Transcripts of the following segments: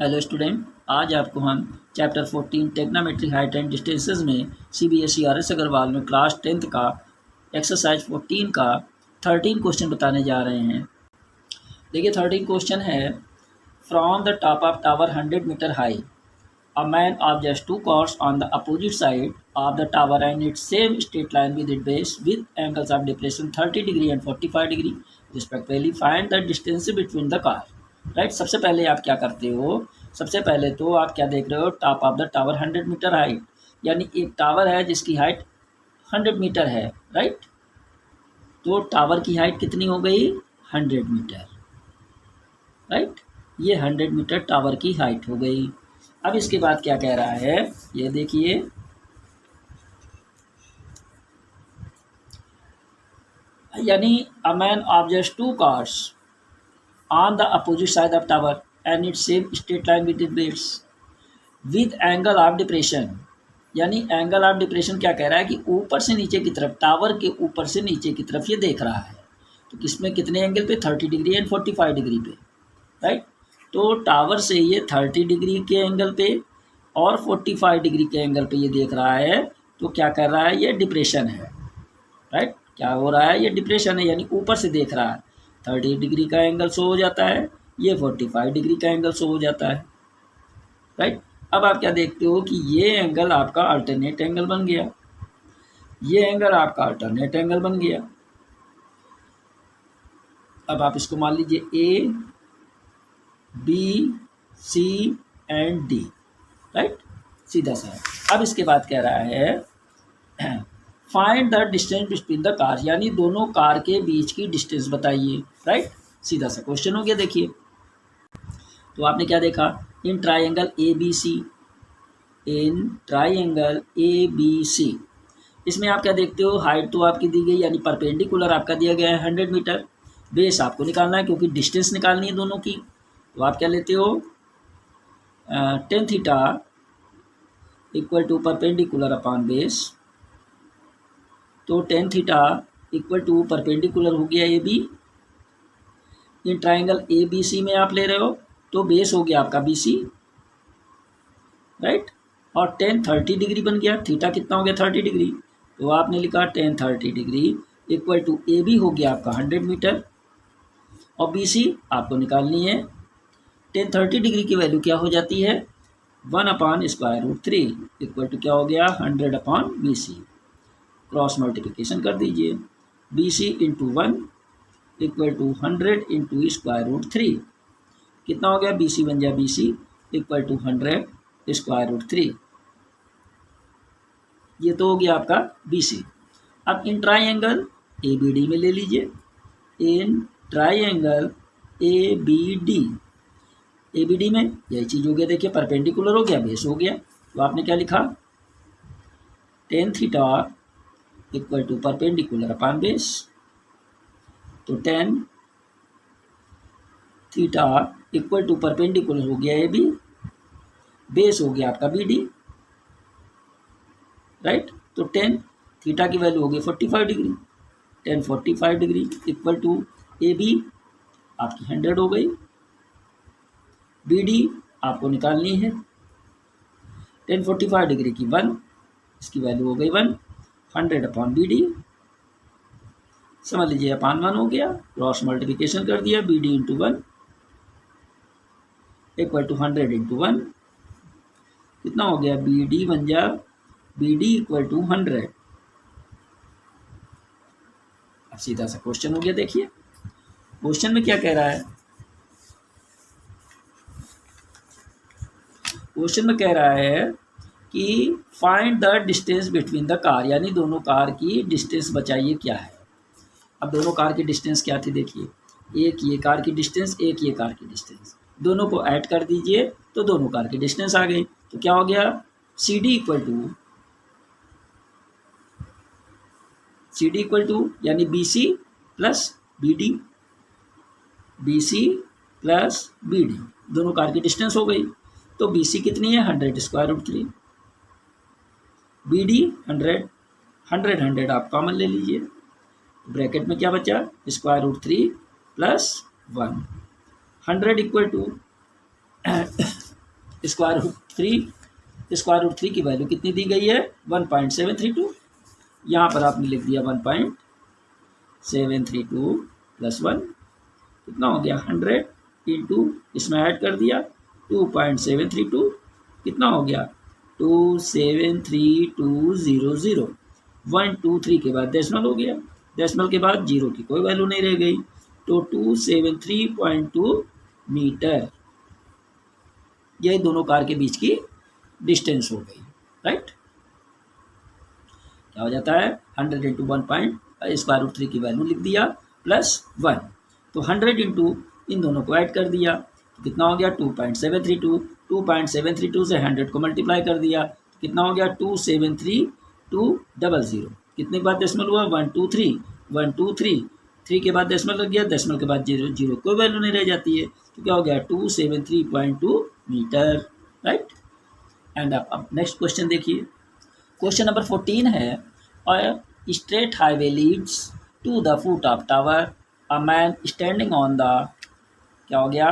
Hello student, आज आपको हम चैप्टर 14 टेक्नोमेट्री हाइट एंड डिस्टेंसेस में सीबीएसई आर.एस. अग्रवाल में क्लास 10th का एक्सरसाइज 14 का 13 क्वेश्चन बताने जा रहे हैं। देखिए 13 क्वेश्चन है, from the top of tower 100 metre high a man observes two cars on the opposite side of the tower and its same straight line with it base with angles of depression 30 degree and 45 degree respectively. Find the distance between the car. Right, सबसे पहले आप क्या करते हो, सबसे पहले तो आप क्या देख रहे हो, top of the tower 100 metre height, यानी एक टावर है जिसकी हाइट 100 मीटर है। राइट, तो टावर की हाइट कितनी हो गई, 100 मीटर। राइट, ये 100 मीटर टावर की हाइट हो गई। अब इसके बाद क्या कह रहा है, ये देखिए, यानी a man observes two cars on the opposite side of tower and its same straight line with its base with angle of depression। यानी एंगल ऑफ डिप्रेशन क्या कह रहा है कि ऊपर से नीचे की तरफ, टावर के ऊपर से नीचे की तरफ ये देख रहा है, तो किसमें कितने एंगल पे, 30 डिग्री एंड 45 डिग्री पे। राइट, तो टावर से ये 30 डिग्री के एंगल पे और 45 डिग्री के एंगल पे ये देख रहा है, तो क्या कर रहा है, ये डिप्रेशन है। राइट, क्या हो रहा है, ये डिप्रेशन है, यानी ऊपर से देख रहा है। 30 डिग्री का एंगल शो हो जाता है, ये 45 डिग्री का एंगल शो हो जाता है। राइट, अब आप क्या देखते हो कि ये एंगल आपका अल्टरनेट एंगल बन गया, ये एंगल आपका अल्टरनेट एंगल बन गया। अब आप इसको मान लीजिए A B C and D. Right, सीधा सा। अब इसके बाद कह रहा है find the distance between the car, यानी दोनों कार के बीच की डिस्टेंस बताइए। राइट, सीधा सा क्वेश्चन हो गया। देखिए, तो आपने क्या देखा, in triangle A B C, in triangle A B C, इसमें आप क्या देखते हो, हाइट तो आपकी दी गई, यानी परपेंडिकुलर आपका दिया गया है 100 मीटर। बेस आपको निकालना है क्योंकि डिस्टेंस निकालनी है दोनों की, तो आप क्या लेते हो, tan theta equal to perpendicular upon base. तो tan theta equal to perpendicular हो गया A B, in triangle A B C में आप ले रहे हो, तो बेस हो गया आपका बी सी। राइट, और टेन 30 डिग्री बन गया, थीटा कितना हो गया, 30 डिग्री, तो आपने लिखा tan 30 degree equal to A B हो गया आपका 100 मीटर, और बी सी आपको निकालनी है। टेन 30 डिग्री की वैल्यू क्या हो जाती है, 1/√3 इक्वल टू क्या हो गया, 100/BC। क्रॉस मल्टीप्लिकेशन कर दीजिए, BC into 1 equal to 100 into √3, कितना हो गया, BC बन गया BC इक्वल टू 100 √3। ये तो हो गया आपका BC। अब इन ट्राइंगल ABD में ले लीजिए, इन ट्राइंगल ABD, ABD में यही चीज़ हो गया। देखिए, परपेंडिकुलर हो गया, बेस हो गया, तो आपने क्या लिखा, tan theta equal to perpendicular upon base. तो tan theta equal to perpendicular हो गया ए बी, बेस हो गया आपका बी डी। राइट, तो टेन थीटा की वैल्यू हो गई 45 degree, tan 45 degree equal to A B आपकी 100 हो गई, बी डी आपको निकालनी है, टेन 45 डिग्री की 1, इसकी वैल्यू हो गई 1, 100/BD, समझ लीजिए अपान 1 हो गया, क्रॉस मल्टीप्लिकेशन कर दिया, BD into 1 equal to 100 into 1, कितना हो गया, BD बन जा BD इक्वल टू 100। अब सीधा सा क्वेश्चन हो गया। देखिए क्वेश्चन में क्या कह रहा है, क्वेश्चन में कह रहा है कि find the distance between the car, यानी दोनों कार की डिस्टेंस बताइए क्या है। अब दोनों कार की डिस्टेंस क्या थी, देखिए, एक ये कार की डिस्टेंस, एक ये कार की डिस्टेंस, दोनों को ऐड कर दीजिए तो दोनों कार की डिस्टेंस आ गई। तो क्या हो गया, CD इक्वल टू यानी BC plus BD, BC plus BD, दोनों कार की डिस्टेंस हो गई। तो BC कितनी है, 100 √3, BD 100, 100 आप कॉमन ले लीजिए, ब्रैकेट में क्या बचा, √3 plus 1, 100 equal to square root three की वैल्यू कितनी दी गई है 1.732। यहाँ पर आपने लिख दिया 1.732 प्लस 1 कितना हो गया 100 इंटू इसमें ऐड कर दिया 2.732 कितना हो गया 273,200। 1 2 3 के बाद डेसिमल हो गया, डेसिमल के बाद जीरो की कोई वैल्यू नहीं रह गई, तो 273.2 मीटर ये दोनों कार के बीच की डिस्टेंस हो गई। राइट, क्या हो जाता है 100 इंटू 1.3 की वैल्यू लिख दिया प्लस 1, तो 100 इंटू इन दोनों को ऐड कर दिया तो कितना हो गया 2.732। 2.732 से 100 को मल्टीप्लाई कर दिया तो कितना हो गया 273,200। कितने के बाद डेसिमल हुआ 1 2 3 1 2 3 3 के बाद डेसिमल लग गया, डेसिमल के बाद जीरो जीरो कोई वैल्यू नहीं रह जाती है, तो क्या हो गया 273.2 मीटर। राइट, एंड अब नेक्स्ट क्वेश्चन देखिए, क्वेश्चन नंबर 14 है, a straight highway leads to the foot of tower, a man standing on the क्या हो गया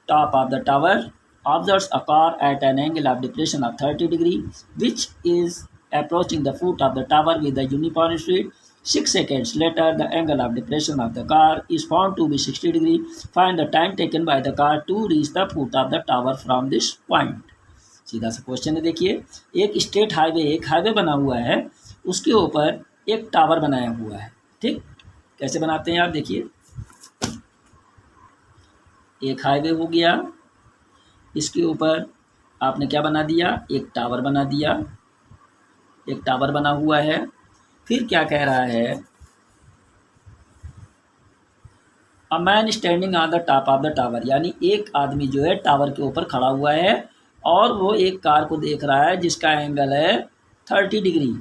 top of the tower observes a car at an angle of depression of 30 degree which is approaching the foot of the tower with a uniform speed. 6 seconds later the angle of depression of the car is found to be 60 degree. Find the time taken by the car to reach the foot of the tower from this point. सीधा सा question है, देखिए एक state highway, एक highway बना हुआ है, उसके ऊपर एक टावर बनाया हुआ है। ठीक, कैसे बनाते हैं आप देखिए, एक हाईवे हो गया, इसके ऊपर आपने क्या बना दिया एक टावर बना दिया, एक टावर बना हुआ है। फिर क्या कह रहा है, अ man standing on the top of the tower, यानी एक आदमी जो है टावर के ऊपर खड़ा हुआ है और वो एक कार को देख रहा है जिसका एंगल है 30 डिग्री,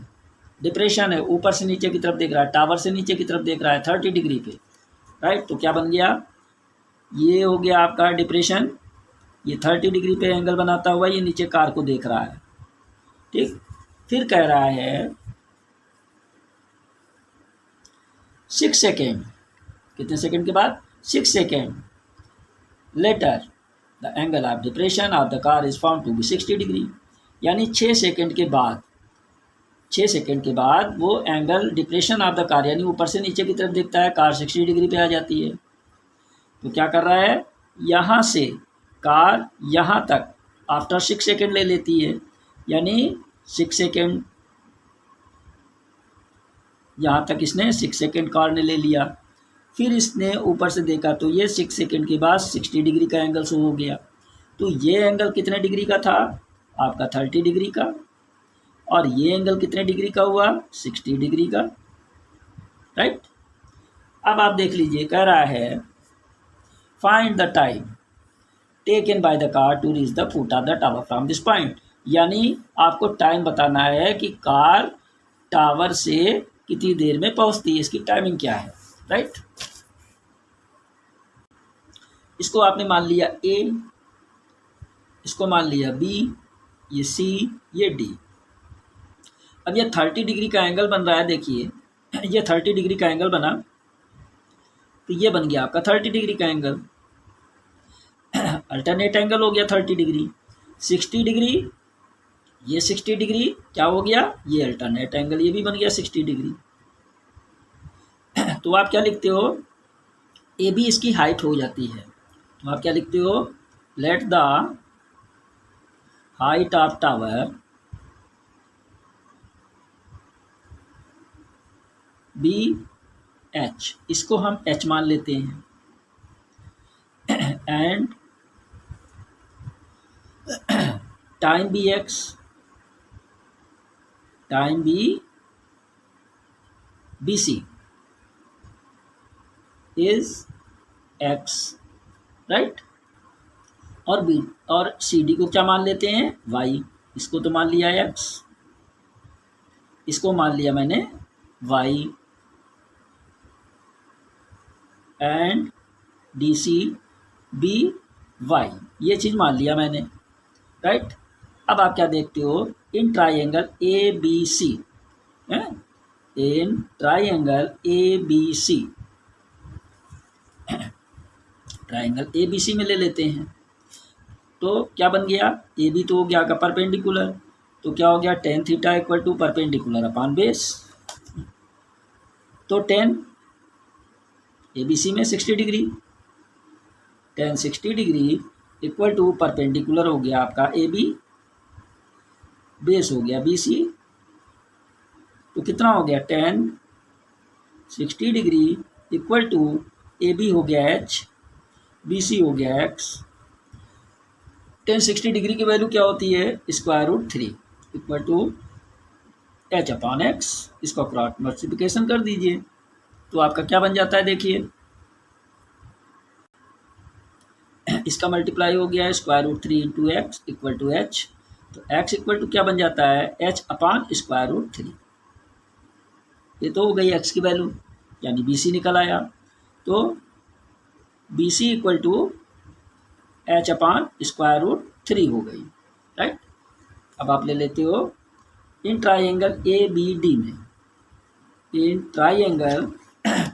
डिप्रेशन है, ऊपर से नीचे की तरफ देख रहा है, टावर से नीचे की तरफ देख रहा है 30 डिग्री पे। राइट, तो क्या बन गया, ये हो गया आपका डिप्रेशन, ये 30 डिग्री पे एंगल बनाता हुआ ये नीचे कार को देख रहा है। ठीक, फिर कह रहा है 6 सेकेंड, कितने सेकेंड के बाद 6 second later the angle of depression of the car is found to be 60 degree, यानी 6 सेकेंड के बाद, 6 सेकेंड के बाद वो angle depression of the car यानी ऊपर से नीचे की तरफ देखता है, कार 60 डिग्री पे आ जाती है। तो क्या कर रहा है, यहाँ से कार यहाँ तक आफ्टर 6 सेकेंड ले लेती है, यानी 6 सेकेंड यहाँ तक इसने 6 सेकेंड कार ने ले लिया। फिर इसने ऊपर से देखा तो ये 6 सेकेंड के बाद 60 डिग्री का एंगल शो हो गया। तो ये एंगल कितने डिग्री का था आपका 30 डिग्री का, और ये एंगल कितने डिग्री का हुआ 60 डिग्री का। राइट, अब आप देख लीजिए, कह रहा है find the time taken by the car to reach the foot of the tower from this point, यानी आपको टाइम बताना है कि कार टावर से कितनी देर में पहुंचती है, इसकी टाइमिंग क्या है। राइट, इसको आपने मान लिया ए, इसको मान लिया बी, ये सी, ये डी। अब ये 30 डिग्री का एंगल बन रहा है, देखिए ये 30 डिग्री का एंगल बना, तो ये बन गया आपका 30 डिग्री का एंगल, अल्टरनेट एंगल हो गया 30 डिग्री। 60 डिग्री, ये 60 डिग्री क्या हो गया, ये अल्टरनेट एंगल, ये भी बन गया 60 डिग्री। तो आप क्या लिखते हो, ए बी इसकी हाइट हो जाती है, तो आप क्या लिखते हो, let the height of tower be h, इसको हम एच मान लेते हैं, and time B x, time B C is x. Right, और बी और सी डी को क्या मान लेते हैं वाई, इसको तो मान लिया एक्स, इसको मान लिया मैंने y, and D C B y, ये चीज़ मान लिया मैंने। राइट, अब आप क्या देखते हो, in triangle A B C, in triangle A B C, triangle A B C में ले लेते हैं, तो क्या बन गया, ए बी तो हो गया आपका परपेंडिकुलर, तो क्या हो गया tan theta equal to perpendicular upon base. तो टेन ए बी सी में 60 degree, tan 60 degree equal to perpendicular हो गया आपका ए बी, बेस हो गया बी सी। तो कितना हो गया tan 60 degree equal to A B हो गया एच, बी सी हो गया एक्स। टेन 60 डिग्री की वैल्यू क्या होती है, square root 3 equal to H upon x. इसको क्रॉस मल्टीप्लिकेशन कर दीजिए तो आपका क्या बन जाता है, देखिए इसका मल्टीप्लाई हो गया है square root 3 into x equal to h. तो एक्स इक्वल टू क्या बन जाता है, एच अपॉन स्क्वायर रूट 3। ये तो हो गई एक्स की वैल्यू, यानी बी सी निकल आया। तो B C equal to H upon square root 3 हो गई, राइट। अब आप ले लेते हो in triangle A B D में, इन ट्राइंगल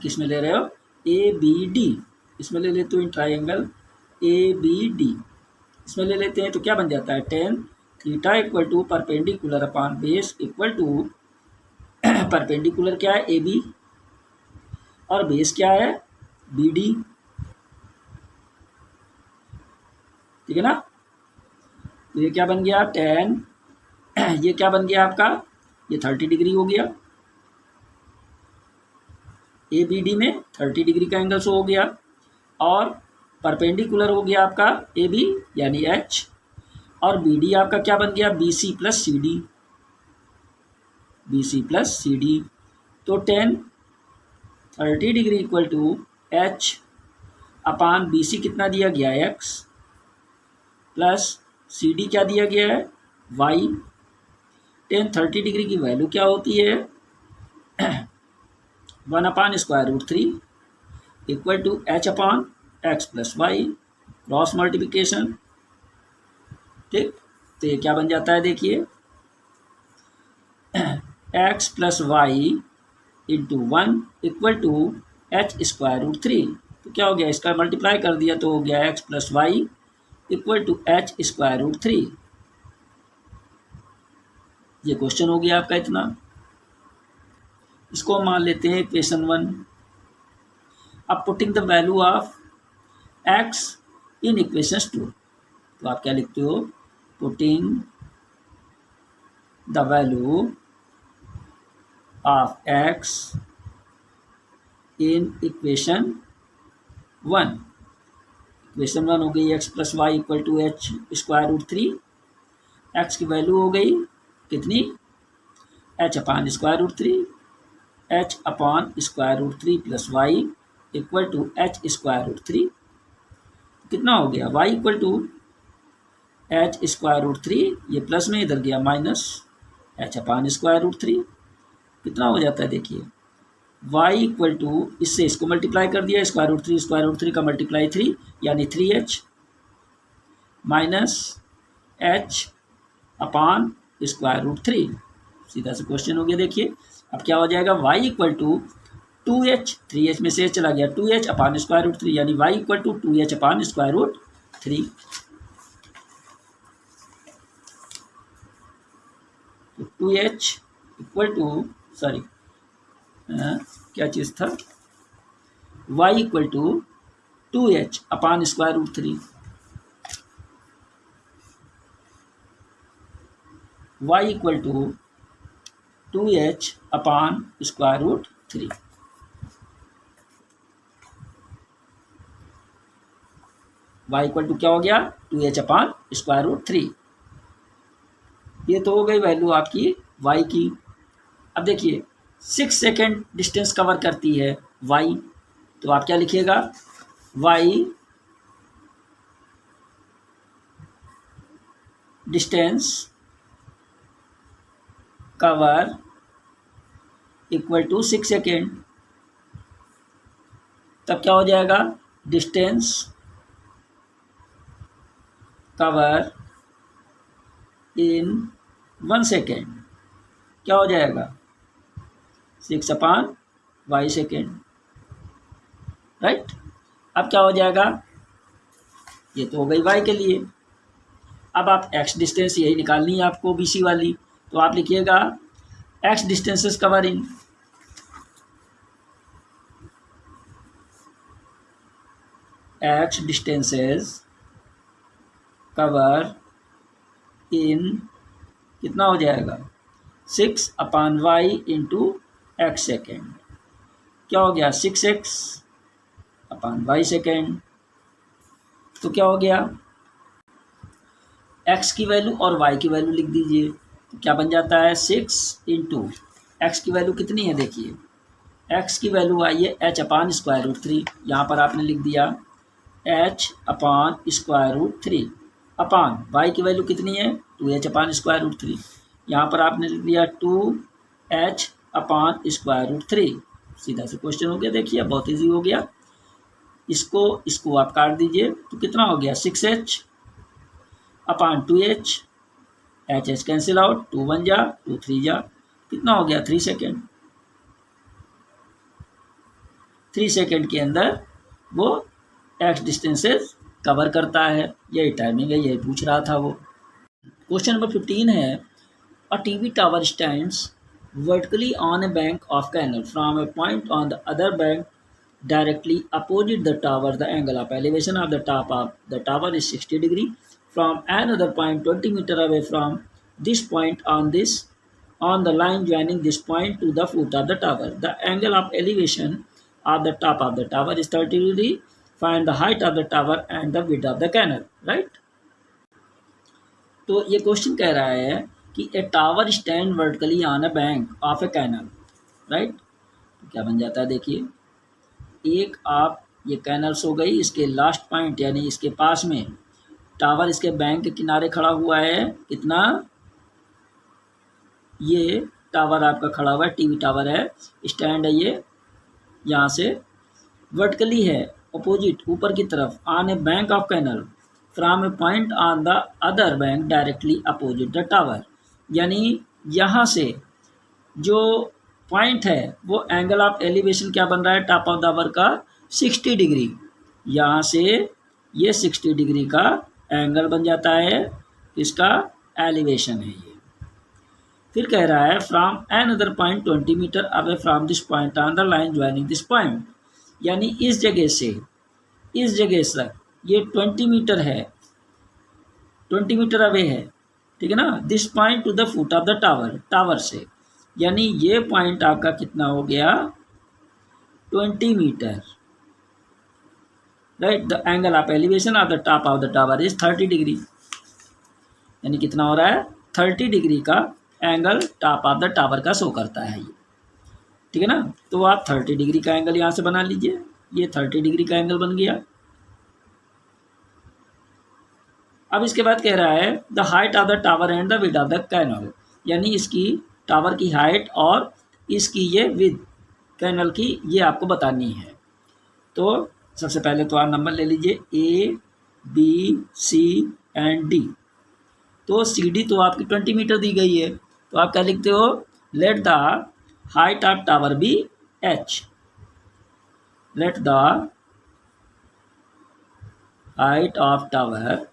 किस में ले रहे हो, ए बी डी, इसमें ले लेते हो in triangle A B D, इसमें ले लेते हैं तो क्या बन जाता है tan theta equal to perpendicular upon base equal to perpendicular क्या है ए बी और बेस क्या है बी डी, ठीक है ना। तो ये क्या बन गया टेन, ये क्या बन गया आपका, ये 30 डिग्री हो गया, ए बी डी में 30 डिग्री का एंगल शो हो गया, और परपेंडिकुलर हो गया आपका ए बी यानी एच, और बी डी आपका क्या बन गया B C plus C D, B C plus C D. तो tan 30 degree equal to H upon B C कितना दिया गया है एक्स, प्लस सी डी क्या दिया गया है वाई। टेन 30 डिग्री की वैल्यू क्या होती है 1 upon square root 3 equal to H upon X plus Y, cross multiplication, ठीक। तो ये क्या बन जाता है देखिए X plus Y into 1 equal to H square root 3। तो क्या हो गया, इसका मल्टीप्लाई कर दिया तो हो गया x plus y equal to H square root 3। ये क्वेश्चन हो गया आपका इतना। इसको मान लेते हैं इक्वेशन 1। अब putting the value of x in equation 2, तो आप क्या लिखते हो, putting the value of x in equation 1। Equation 1 हो गई x plus y equal to H square root 3। X की वैल्यू हो गई कितनी, h upon square root 3, h upon square root 3 plus y equal to H square root 3। कितना हो गया y equal to H square root 3, ये plus में इधर गया minus H upon square root 3। कितना हो जाता है देखिए y इक्वल टू, इससे इसको मल्टीप्लाई कर दिया स्क्वायर रूट 3 का मल्टीप्लाई 3 यानी 3h minus H upon square root 3। सीधा से क्वेश्चन हो गया देखिए। अब क्या हो जाएगा y equal to 2h, 3h में से चला गया 2h अपान स्क्वायर रूट 3 यानी y equal to 2h upon square root 3। तो 2h इक्वल टू सॉरी क्या चीज़ था, y equal to 2h upon square root 3, y equal to 2h upon square root 3। y equal to क्या हो गया 2h upon square root 3। ये तो हो गई वैल्यू आपकी y की। अब देखिए 6 सेकेंड डिस्टेंस कवर करती है y, तो आप क्या लिखिएगा y distance cover equal to 6 second. तब क्या हो जाएगा डिस्टेंस कवर इन 1 सेकेंड, क्या हो जाएगा 6 अपान y सेकेंड, राइट। अब क्या हो जाएगा, ये तो हो गई y के लिए, अब आप एक्स डिस्टेंस यही निकालनी है आपको, BC वाली, तो आप लिखिएगा x distances cover in, x distances cover in कितना हो जाएगा 6/y इंटू एक्स सेकेंड, क्या हो गया 6x/y सेकेंड। तो क्या हो गया x की वैल्यू और y की वैल्यू लिख दीजिए, तो क्या बन जाता है 6 इंटू एक्स की वैल्यू कितनी है, देखिए x की वैल्यू आई है h/√3, यहाँ पर आपने लिख दिया h/√3 अपान y की वैल्यू कितनी है 2h/√3, यहाँ पर आपने लिख दिया 2h/√3। सीधा से क्वेश्चन हो गया, देखिए बहुत इजी हो गया। इसको आप काट दीजिए तो कितना हो गया 6h/2h, h कैंसिल आउट, 2 1 जा 2 3 जा, कितना हो गया 3 सेकेंड। 3 सेकेंड के अंदर वो एक्स डिस्टेंसेस कवर करता है, यही टाइमिंग है, यही पूछ रहा था वो। क्वेश्चन नंबर 15 है a TV tower stands vertically on a bank of canal from a point on the other bank directly opposite the tower. The angle of elevation of the top of the tower is 60 degree from another point 20 meter away from this point on the line joining this point to the foot of the tower. The angle of elevation of the top of the tower is 30 degree. Find the height of the tower and the width of the canal. Right? तो ये question कह रहा है कि a tower stand vertically on a bank of a canal, right. तो क्या बन जाता है, देखिए एक आप ये कैनल्स हो गई, इसके लास्ट पॉइंट यानी इसके पास में टावर इसके बैंक के किनारे खड़ा हुआ है, कितना, ये टावर आपका खड़ा हुआ है, टीवी टावर है, स्टैंड है ये, यहाँ से वर्टिकली है अपोजिट ऊपर की तरफ on a bank of canal from a point on the other bank directly opposite the tower, यानी यहाँ से जो पॉइंट है वो एंगल ऑफ एलिवेशन क्या बन रहा है टॉप ऑफ द टावर का 60 डिग्री, यहाँ से ये 60 डिग्री का एंगल बन जाता है, इसका एलिवेशन है ये। फिर कह रहा है from an other point 20 metre away from this point on the line joining this point, यानी इस जगह से ये 20 मीटर है, 20 मीटर अवे है, ठीक है ना, this point to the foot of the tower से, यानी ये पॉइंट आपका कितना हो गया 20 metre, right. The angle of elevation of the top of the tower is 30 degree, यानी कितना हो रहा है 30 डिग्री का angle top of the tower का शो करता है ये, ठीक है ना। तो आप 30 डिग्री का एंगल यहाँ से बना लीजिए, ये 30 डिग्री का एंगल बन गया। अब इसके बाद कह रहा है the height of the tower and the width of the canal, यानी इसकी टावर की हाइट और इसकी ये विड्थ कैनल की ये आपको बतानी है। तो सबसे पहले तो आप नंबर ले लीजिए A, B, C and D। तो CD तो आपकी 20 मीटर दी गई है, तो आप क्या लिखते हो, let the height of tower be H, let the height of tower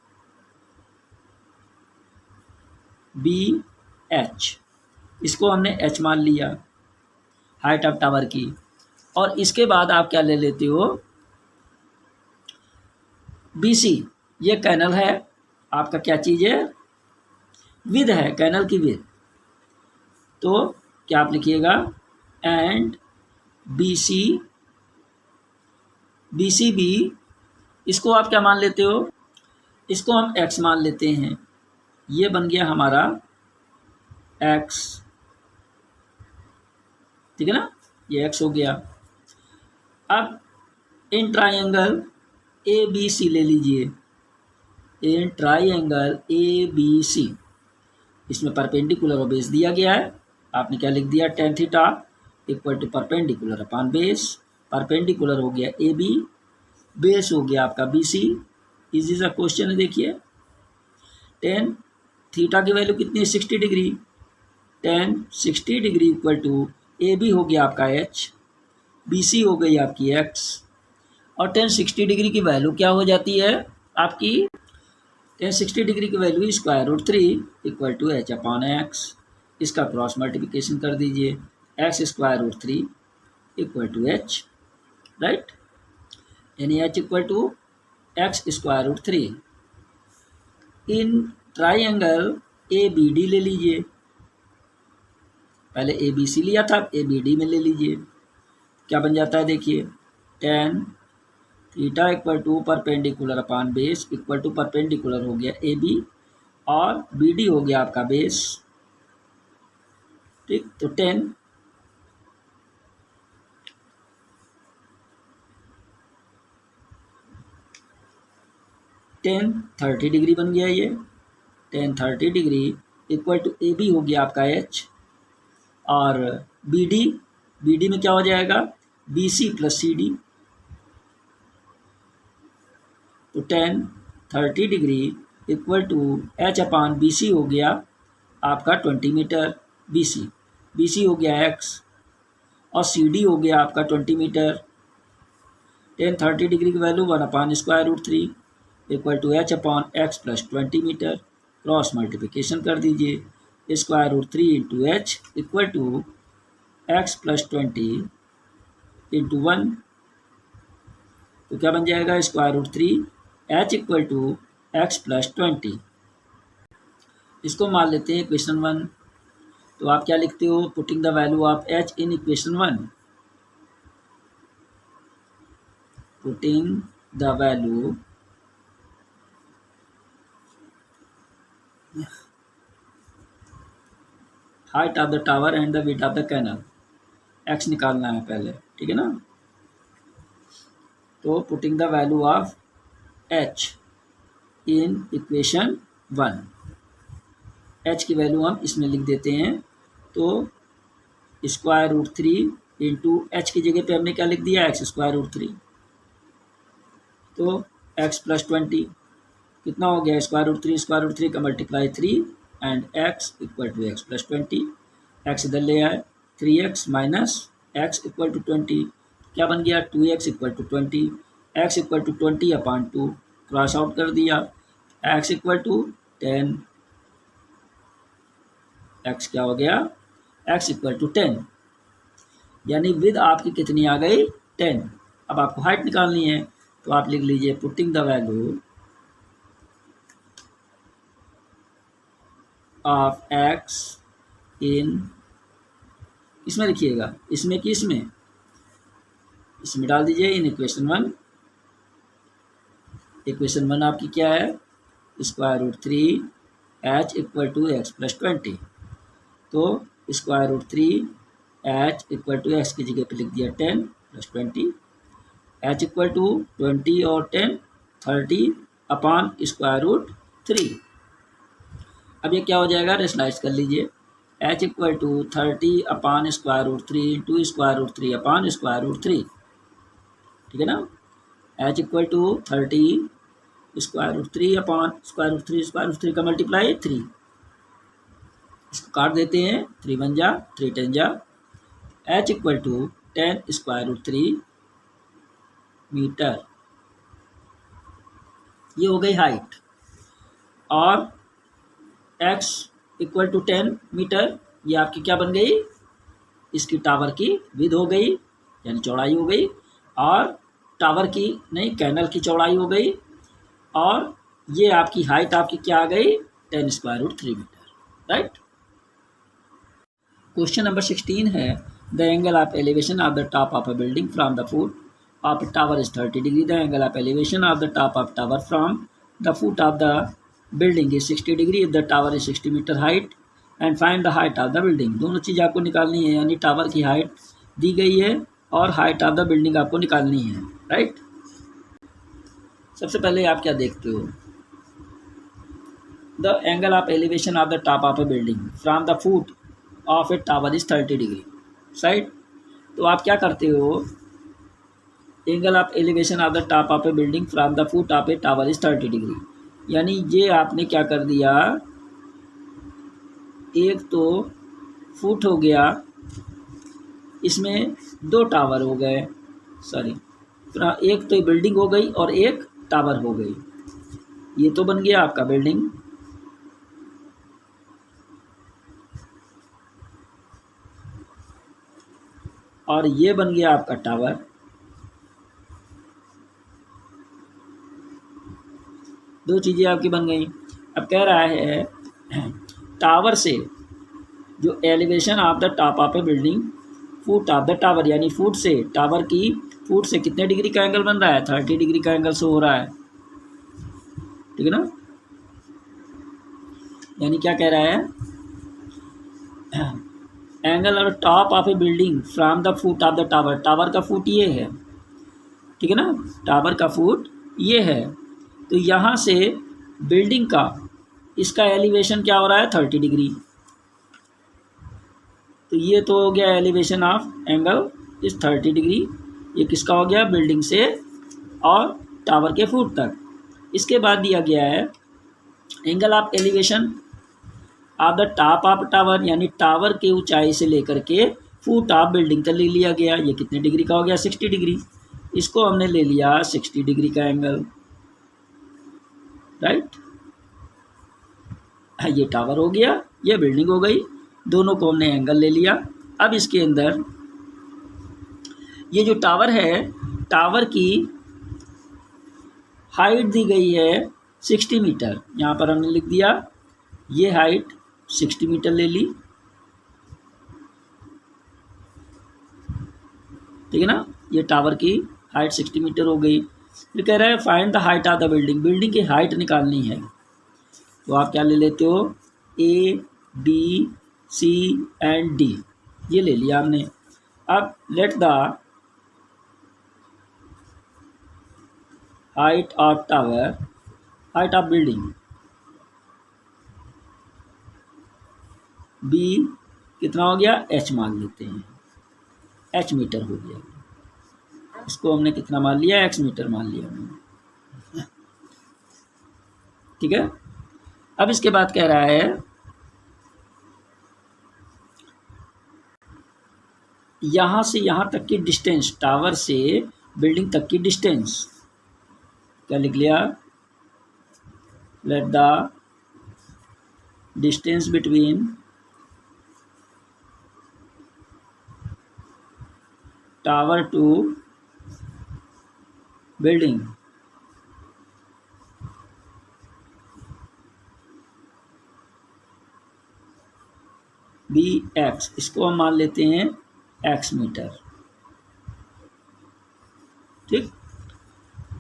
BH, इसको हमने H मान लिया हाइट ऑफ टावर की। और इसके बाद आप क्या ले लेते हो BC, ये कैनल है आपका, क्या चीज़ है, विद है, कैनल की विद। तो क्या आप लिखिएगा एंड BCB, इसको आप क्या मान लेते हो, इसको हम X मान लेते हैं, ये बन गया हमारा X, ठीक है ना, ये X हो गया। अब इन ट्राइंगल ABC ले लीजिए, इन ट्राइंगल ABC, इसमें परपेंडिकुलर और बेस दिया गया है, आपने क्या लिख दिया tan theta equal to perpendicular upon base, perpendicular हो गया AB, बेस हो गया आपका BC। इजी सा क्वेश्चन है, देखिए tan थीटा की वैल्यू कितनी है 60 degree, tan 60 degree equal to AB हो गया आपका H, BC हो गई आपकी X, और tan 60 डिग्री की वैल्यू क्या हो जाती है आपकी टेन 60 डिग्री की value square root 3 equal to H upon X. इसका क्रॉस मल्टीप्लिकेशन कर दीजिए, X square root 3 equal to H, right, यानी H equal to X square root 3। In triangle A B D ले लीजिए, पहले ए बी सी लिया था, ए बी डी में ले लीजिए, क्या बन जाता है देखिए, tan theta equal to perpendicular upon base equal to perpendicular हो गया ए बी और बी डी हो गया आपका बेस, ठीक। तो टेन 30 डिग्री बन गया ये, tan 30 degree equal to A B हो गया आपका एच और बी डी में क्या हो जाएगा, B C plus C D. तो tan 30 degree equal to H upon B C हो गया आपका 20 मीटर, बी सी हो गया एक्स और सी डी हो गया आपका 20 मीटर। टेन 30 डिग्री की value 1 upon square root 3 equal to H upon X plus 20 metre. Cross multiplication कर दीजिए, square root 3 into H equal to X plus 20 into 1, तो क्या बन जाएगा, square root 3 H equal to X plus 20। इसको मान लेते हैं इक्वेशन 1। तो आप क्या लिखते हो, putting the value of H in equation 1, putting the value height of the tower and the width of the canal, X निकालना है पहले, ठीक है ना। तो putting the value of H in equation 1, H की वैल्यू हम इसमें लिख देते हैं। तो स्क्वायर रूट 3 इंटू एच की जगह पे हमने क्या लिख दिया, एक्स स्क्वायर रूट 3, तो एक्स प्लस 20 कितना हो गया, स्क्वायर रूट 3 का multiply 3 and X equal to X plus 20। X इधर ले आए, 3x minus x equal to 20 क्या बन गया, 2x equal to 20, X equal to 20 upon 2 cross out कर दिया, एक्स इक्वल टू 10, एक्स क्या हो गया, एक्स इक्वल टू 10, यानी विद आपकी कितनी आ गई, 10। अब आपको हाइट निकालनी है, तो आप लिख लीजिए putting the value of x in, इसमें लिखिएगा, इसमें कि इसमें डाल दीजिए इन इक्वेशन 1। इक्वेशन 1 आपकी क्या है, square root 3 H equal to X plus 20, तो square root 3 H equal to X की जगह पे लिख दिया 10 प्लस 20, एच इक्वल टू 20 और 10 30 अपॉन स्क्वायर रूट 3। अब ये क्या हो जाएगा, रेशनलाइज कर लीजिए, H equal to 30 upon square root 3 into square root 3 upon square root 3, ठीक है ना। H equal to 30 square root 3 upon square root 3 का मल्टीप्लाई 3, इसको काट देते हैं, 3 1 जा 3 10 जा, H equal to 10 square root 3 metre, ये हो गई हाइट, और x इक्वल टू 10 मीटर, ये आपकी क्या बन गई, इसकी टावर की विड्थ हो गई, यानी चौड़ाई हो गई, और टावर की नहीं, कैनल की चौड़ाई हो गई, और ये आपकी हाइट आपकी क्या आ गई, 10 square root 3 metre, right. Question number 16 है, the angle of elevation of the top of a building from the foot of a tower is 30 degree. The angle of elevation of the top of tower from the foot of the building is 60 degree if the tower is 60 meter height and find the height of the building. दोनों चीज़ आपको निकालनी है, यानी tower की height दी गई है और height of the building आपको निकालनी है, राइट। सबसे पहले आप क्या देखते हो, the angle of elevation of the top of a building from the foot of A tower is 30 degree, right. तो आप क्या करते हो, angle of elevation of the top of A building from the foot of A tower is 30 degree, यानी ये आपने क्या कर दिया, एक तो फुट हो गया, इसमें 2 टावर हो गए, सॉरी, एक तो बिल्डिंग हो गई और एक टावर हो गई, ये तो बन गया आपका बिल्डिंग, और ये बन गया आपका टावर। दो चीज़ें आपकी बन गई। अब कह रहा है टावर से जो elevation of the top of A building, foot of the tower, यानी फुट से टावर की फुट से कितने डिग्री का एंगल बन रहा है, 30 डिग्री का एंगल शो हो रहा है, ठीक है ना। यानी क्या कह रहा है, angle of top of A building from the foot of the tower, tower का फुट ये है, ठीक है ना, टावर का फुट ये है, तो यहाँ से बिल्डिंग का इसका एलिवेशन क्या हो रहा है, 30 डिग्री। तो ये तो हो गया एलिवेशन ऑफ एंगल इस 30 डिग्री, ये किसका हो गया, बिल्डिंग से और टावर के फुट तक। इसके बाद दिया गया है angle of elevation of the top of tower, यानी टावर के ऊंचाई से लेकर के फुट ऑफ बिल्डिंग तक ले लिया गया, ये कितने डिग्री का हो गया, 60 डिग्री। इसको हमने ले लिया 60 डिग्री का एंगल, राइट। ये टावर हो गया, ये बिल्डिंग हो गई, दोनों को हमने एंगल ले लिया। अब इसके अंदर ये जो टावर है, टावर की हाइट दी गई है 60 मीटर, यहाँ पर हमने लिख दिया ये हाइट 60 मीटर ले ली, ठीक है ना, ये टावर की हाइट 60 मीटर हो गई। फिर कह रहा है find the height of the building, building की हाइट निकालनी है, तो आप क्या ले लेते हो, A B C and D, ये ले लिया हमने। अब let the height of tower, height of building B कितना हो गया, एच मान लेते हैं, एच मीटर हो गया, इसको हमने कितना मान लिया, एक्स मीटर मान लिया हमने, ठीक है। अब इसके बाद कह रहा है यहाँ से यहाँ तक की डिस्टेंस, टावर से बिल्डिंग तक की डिस्टेंस, क्या लिख लिया, let the distance between tower to building B X, इसको हम मान लेते हैं एक्स मीटर, ठीक।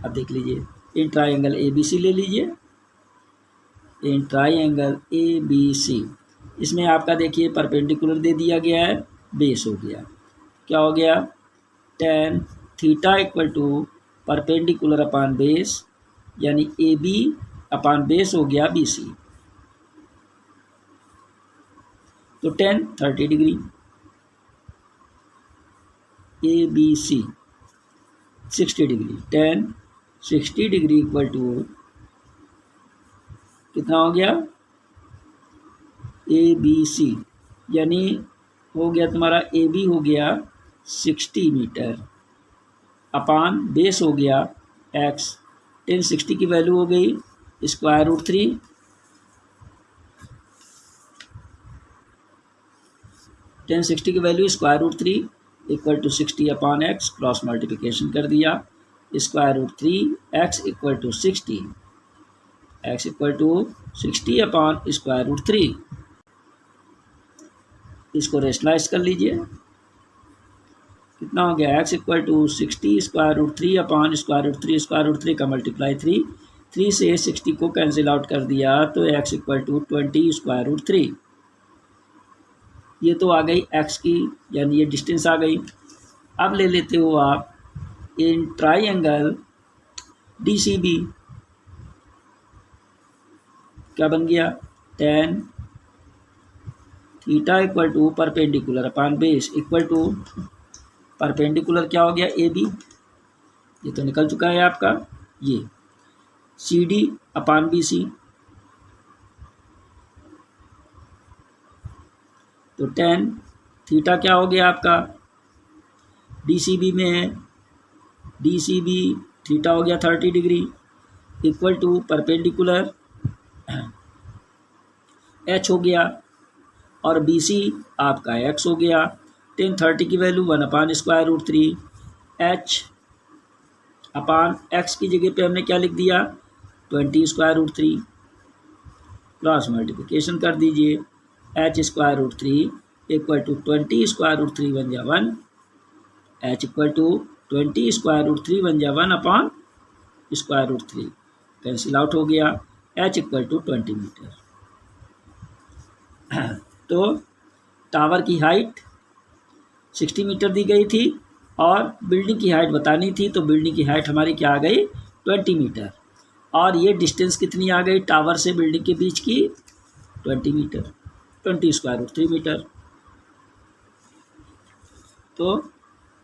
अब देख लीजिए इन ट्राइंगल ए बी सी ले लीजिए, in triangle A B C, इसमें आपका देखिए परपेंडिकुलर दे दिया गया है, बेस हो गया, क्या हो गया, tan theta equal to perpendicular upon base, यानी ए बी अपान बेस हो गया बी सी, तो tan 30 degree, A B C 60 degree, tan 60 degree equal to कितना हो गया, ए बी सी, यानी हो गया तुम्हारा ए बी हो गया 60 मीटर अपान बेस हो गया एक्स, tan 60 की वैल्यू हो गई √3, tan 60 की value √3 equal to 60 upon X, cross multiplication कर दिया, √3 X equal to 60, X equal to 60 upon √3, इसको रेशनलाइज कर लीजिए, कितना हो गया, एक्स इक्वल टू 60 √3 अपान √3 का मल्टीप्लाई 3 से 60 को कैंसिल आउट कर दिया, तो एक्स इक्वल टू 20 √3, ये तो आ गई एक्स की, यानी ये डिस्टेंस आ गई। अब ले लेते हो आप in triangle D C B, क्या बन गया, tan theta equal to perpendicular upon base equal to perpendicular क्या हो गया, ए बी, ये तो निकल चुका है आपका, ये सी डी अपान बी सी, तो tan थीटा क्या हो गया आपका, डी सी बी में डी सी बी थीटा हो गया 30 degree, equal to perpendicular h हो गया और बी सी आपका x हो गया। टेन 30 की वैल्यू 1/√3 h अपान x की जगह पे हमने क्या लिख दिया 20√3 क्रॉस मल्टीप्लिकेशन कर दीजिए h√3 इक्वल टू 20√3 बन जा 1 h इक्वल टू 20√3 बन जा 1/√3 कैंसिल आउट हो गया h इक्वल टू 20 मीटर। तो टावर की हाइट 60 मीटर दी गई थी और बिल्डिंग की हाइट बतानी थी, तो बिल्डिंग की हाइट हमारी क्या आ गई 20 मीटर और ये डिस्टेंस कितनी आ गई टावर से बिल्डिंग के बीच की 20 मीटर 20√3 मीटर। तो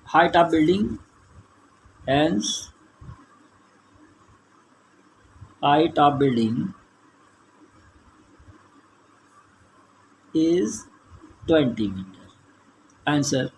height of building hence height of building is 20 meter. Answer